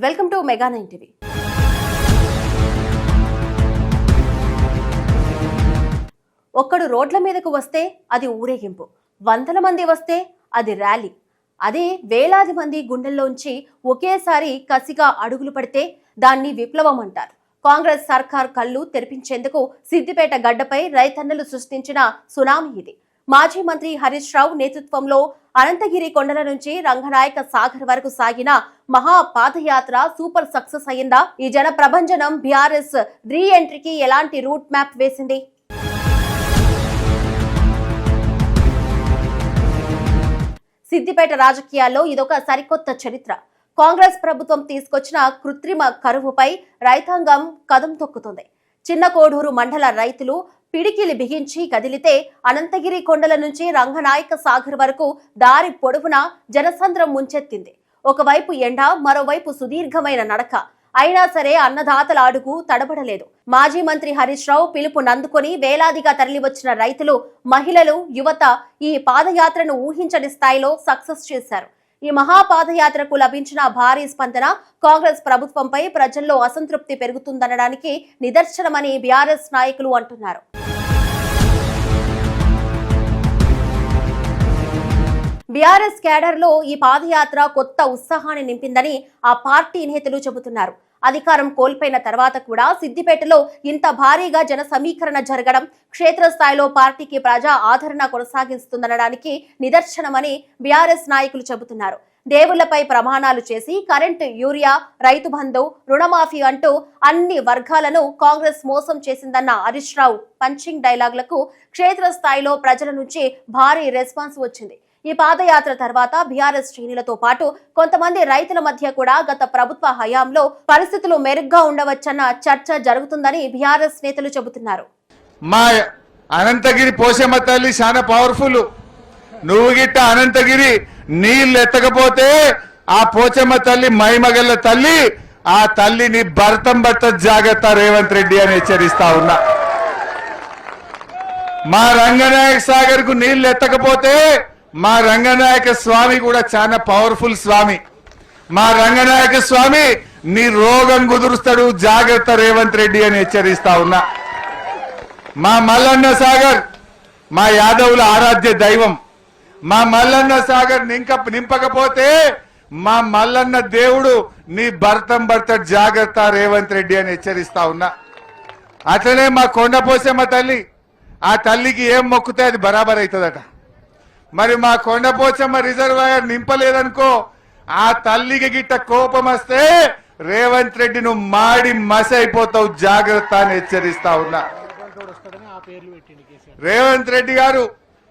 Welcome to mega 9 TV. ఒక్కడు రోడ్ల మీదకు వస్తే అది ఊరేగింపు, వందల మంది వస్తే అది ర్యాలీ, అదే వేలాది మంది గుండెల్లోంచి ఒకేసారి కసిగా అడుగులు పడితే దాన్ని విప్లవం అంటారు. కాంగ్రెస్ సర్కార్ కళ్ళు తెరిపించేందుకు సిద్దిపేట గడ్డపై రైతన్నలు సృష్టించిన సునామీ ఇది. మాజీ మంత్రి హరీష్ రావు నేతృత్వంలో అనంతగిరి కొండల నుంచి రంగనాయక సాగర్ వరకు సాగిన మహా పాదయాత్ర సూపర్ సక్సెస్ అయ్యిందా? ఈ జన ప్రభంజనం బీఆర్ఎస్ రీ ఎంట్రీకి ఎలాంటి రూట్ మ్యాప్ వేసింది? సిద్దిపేట రాజకీయాల్లో ఇదొక సరికొత్త చరిత్ర. కాంగ్రెస్ ప్రభుత్వం తీసుకొచ్చిన కృత్రిమ కరువుపై రైతాంగం కదం తొక్కుతుంది. చిన్న కోడూరు మండల రైతులు పిడికిలి బిగించి కదిలితే అనంతగిరి కొండల నుంచి రంగనాయక సాగర్ వరకు దారి పొడవునా జనసంద్రం ముంచెత్తింది. ఒకవైపు ఎండ, మరోవైపు సుదీర్ఘమైన నడక. అయినా సరే అన్నదాతల అడుగు తడబడలేదు. మాజీ మంత్రి హరీష్ రావు పిలుపు నందుకొని వేలాదిగా తరలివచ్చిన రైతులు, మహిళలు, యువత ఈ పాదయాత్రను ఊహించని స్థాయిలో సక్సెస్ చేశారు. ఈ మహాపాదయాత్రకు లభించిన భారీ స్పందన కాంగ్రెస్ ప్రభుత్వంపై ప్రజల్లో అసంతృప్తి పెరుగుతుందనడానికి నిదర్శనమని బీఆర్ఎస్ నాయకులు అంటున్నారు. బీఆర్ఎస్ క్యాడర్ లో ఈ పాదయాత్ర కొత్త ఉత్సాహాన్ని నింపిందని ఆ పార్టీ నేతలు చెబుతున్నారు. అధికారం కోల్పోయిన తర్వాత కూడా సిద్దిపేటలో ఇంత భారీగా జన సమీకరణ జరగడం క్షేత్రస్థాయిలో పార్టీకి ప్రజా ఆదరణ కొనసాగిస్తుందనడానికి నిదర్శనమని బీఆర్ఎస్ నాయకులు చెబుతున్నారు. దేవుళ్లపై ప్రమాణాలు చేసి కరెంటు, యూరియా, రైతు బంధు, రుణమాఫీ అంటూ అన్ని వర్గాలను కాంగ్రెస్ మోసం చేసిందన్న హరీష్ రావు పంచింగ్ డైలాగులకు క్షేత్రస్థాయిలో ప్రజల నుంచి భారీ రెస్పాన్స్ వచ్చింది. ఈ పాదయాత్ర తర్వాత బీఆర్ఎస్ శ్రేణులతో పాటు కొంతమంది రైతుల మధ్య కూడా గత ప్రభుత్వ హయాంలో పరిస్థితులు మెరుగ్గా ఉండవచ్చన్న చర్చ జరుగుతుందని బీఆర్ఎస్ నేతలు చెబుతున్నారు. మా అనంతగిరి పోషమ్మ తల్లి చాలా పవర్ఫుల్. నువ్వు గిట్ట అనంతగిరి నీళ్ళు ఎత్తకపోతే ఆ పోచమ్మ తల్లి మైమగల్ల తల్లి, ఆ తల్లిని భర్తం జాగ్రత్త రేవంత్ రెడ్డి అని హెచ్చరిస్తా ఉన్నా. మా రంగనాయక సాగర్ కు నీళ్లు ఎత్తకపోతే మా రంగనాయక స్వామి కూడా చాలా పవర్ఫుల్ స్వామి. మా రంగనాయక స్వామి నీ రోగం కుదురుస్తాడు, జాగ్రత్త రేవంత్ రెడ్డి అని హెచ్చరిస్తా ఉన్నా. మా మల్లన్న సాగర్ మా యాదవుల ఆరాధ్య దైవం. మా మల్లన్న సాగర్ నింపకపోతే మా మల్లన్న దేవుడు నీ భర్తం జాగ్రత్త రేవంత్ రెడ్డి అని హెచ్చరిస్తా ఉన్నా. అట్లనే మా కొండపోసమ్మ తల్లి, ఆ తల్లికి ఏం మొక్కుతే అది బరాబర్ అవుతుందట. మరి మా కొండపోచమ్మ రిజర్వాయర్ నింపలేదనుకో, ఆ తల్లికి గిట్ట కోపం వస్తే రేవంత్ రెడ్డి నువ్వు మాడి మసి అయిపోతావు, జాగ్రత్త అని హెచ్చరిస్తా ఉన్నా. రేవంత్ రెడ్డి గారు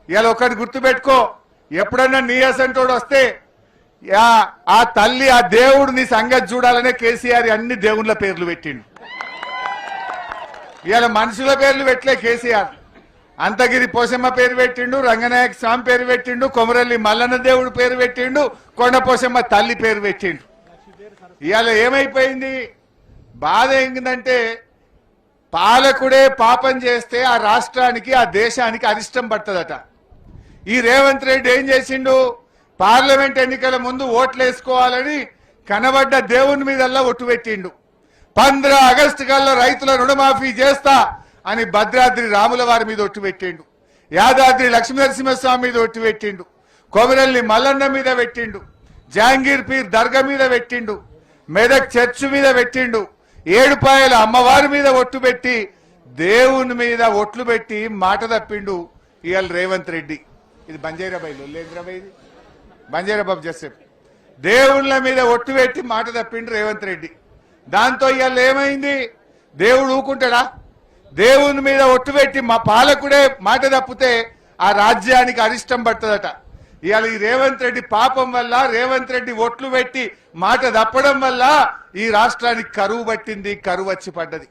ఇలా ఒకటి గుర్తు పెట్టుకో, ఎప్పుడన్నా నీ అసంటోడు వస్తే ఆ తల్లి, ఆ దేవుడు నీ సంగతి చూడాలనే కేసీఆర్ అన్ని దేవుళ్ళ పేర్లు పెట్టిండు. ఇలా మనుషుల పేర్లు పెట్టలే కేసీఆర్. అంతగిరి పోషమ్మ పేరు పెట్టిండు, రంగనాయక స్వామి పేరు పెట్టిండు, కొమరల్లి మల్లన్న దేవుడు పేరు పెట్టిండు, కొండ పోషమ్మ తల్లి పేరు పెట్టిండు. ఇవాళ ఏమైపోయింది? బాధ ఏంటంటే పాలకుడే పాపం చేస్తే ఆ రాష్ట్రానికి, ఆ దేశానికి అరిష్టం పడుతుందట. ఈ రేవంత్ రెడ్డి ఏం చేసిండు? పార్లమెంట్ ఎన్నికల ముందు ఓట్లు వేసుకోవాలని కనబడ్డ దేవుని మీదల్లా ఒట్టు పెట్టిండు. 15 ఆగస్టు కల్లా రైతుల రుణమాఫీ చేస్తా అని భద్రాద్రి రాముల వారి మీద ఒట్టు పెట్టిండు, యాదాద్రి లక్ష్మీనరసింహస్వామి మీద ఒట్టు పెట్టిండు, కొమరల్లి మల్లన్న మీద పెట్టిండు, జహాంగీర్ పీర్ దర్గా మీద పెట్టిండు, మెదక్ చర్చ్ మీద పెట్టిండు, ఏడుపాయల అమ్మవారి మీద ఒట్టు పెట్టి దేవుని మీద ఒట్లు పెట్టి మాట తప్పిండు ఇవాళ రేవంత్ రెడ్డి. ఇది బంజారాబాయి లొల్లేంద్రబాయి, ఇది బంజారాబాబు జసేప్ దేవుళ్ళ మీద ఒట్టు పెట్టి మాట తప్పిండు రేవంత్ రెడ్డి. దాంతో ఇవాళ ఏమైంది? దేవుడు ఊకుంటాడా? దేవుని మీద ఒట్టు పెట్టి మా పాలకుడే మాట తప్పితే ఆ రాజ్యానికి అరిష్టం పడుతుందట. ఇవాళ ఈ రేవంత్ రెడ్డి పాపం వల్ల, రేవంత్ రెడ్డి ఒట్లు పెట్టి మాట తప్పడం వల్ల ఈ రాష్ట్రానికి కరువు పట్టింది, కరువు వచ్చి పడ్డది.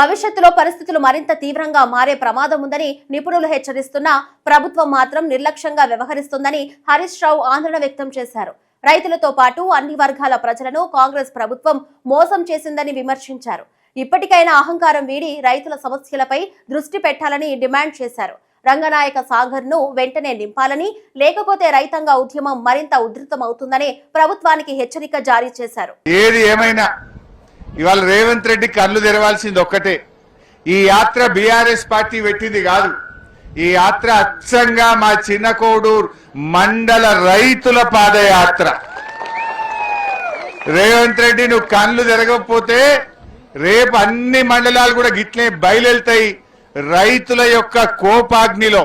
భవిష్యత్తులో పరిస్థితులు మరింత తీవ్రంగా మారే ప్రమాదం ఉందని నిపుణులు హెచ్చరిస్తున్నా ప్రభుత్వం మాత్రం నిర్లక్ష్యంగా వ్యవహరిస్తుందని హరీష్ రావు ఆందోళన వ్యక్తం చేశారు. రైతులతో పాటు అన్ని వర్గాల ప్రజలను కాంగ్రెస్ ప్రభుత్వం మోసం చేసిందని విమర్శించారు. ఇప్పటికైనా అహంకారం వీడి రైతుల సమస్యలపై దృష్టి పెట్టాలని డిమాండ్ చేశారు. రంగనాయక సాగర్ ను వెంటనే నింపాలని, లేకపోతే రైతాంగ ఉద్యమం మరింత ఉధృతమవుతుందని ప్రభుత్వానికి హెచ్చరిక జారీ చేశారు. ఏది ఏమైనా ఇవాళ రేవంత్ రెడ్డి కళ్ళు తెరవాల్సింది ఒక్కటే, ఈ యాత్ర బీఆర్ఎస్ పార్టీ పెట్టింది కాదు. ఈ యాత్ర అచ్చంగా మా చిన్న కోడూరు మండల రైతుల పాదయాత్ర. రేవంత్ రెడ్డి నువ్వు కళ్ళు తెరగకపోతే రేపు అన్ని మండలాలు కూడా గిట్లే బయలుతాయి. రైతుల యొక్క కోపాగ్నిలో,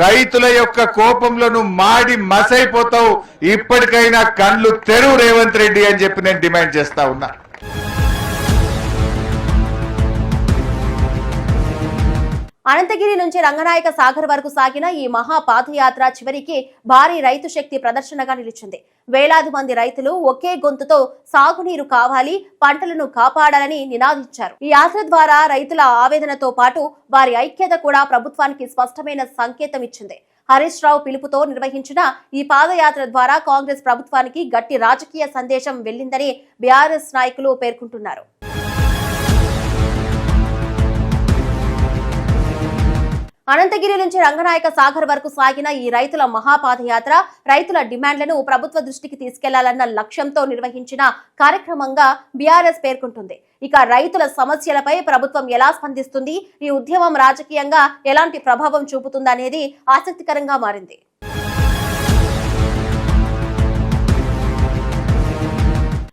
రైతుల యొక్క కోపంలో నువ్వు మాడి మసైపోతావు. ఇప్పటికైనా కళ్ళు తెరువు రేవంత్ రెడ్డి అని చెప్పి నేను డిమాండ్ చేస్తా ఉన్నా. అనంతగిరి నుంచి రంగనాయక సాగర్ వరకు సాగిన ఈ మహా పాదయాత్ర చివరికి భారీ రైతు శక్తి ప్రదర్శనగా నిలిచింది. వేలాది మంది రైతులు ఒకే గొంతుతో సాగునీరు కావాలి, పంటలను కాపాడాలని నినాదించారు. ఈ యాత్ర ద్వారా రైతుల ఆవేదనతో పాటు వారి ఐక్యత కూడా ప్రభుత్వానికి స్పష్టమైన సంకేతం ఇచ్చింది. హరీష్ రావు పిలుపుతో నిర్వహించిన ఈ పాదయాత్ర ద్వారా కాంగ్రెస్ ప్రభుత్వానికి గట్టి రాజకీయ సందేశం వెళ్లిందని బీఆర్ఎస్ నాయకులు పేర్కొంటున్నారు. అనంతగిరి నుంచి రంగనాయక సాగర్ వరకు సాగిన ఈ రైతుల మహాపాదయాత్ర రైతుల డిమాండ్లను ప్రభుత్వ దృష్టికి తీసుకెళ్లాలన్న లక్ష్యంతో నిర్వహించిన కార్యక్రమంగా బీఆర్ఎస్ పేర్కొంటుంది. ఇక రైతుల సమస్యలపై ప్రభుత్వం ఎలా స్పందిస్తుంది, ఈ ఉద్యమం రాజకీయంగా ఎలాంటి ప్రభావం చూపుతుందనేది ఆసక్తికరంగా మారింది.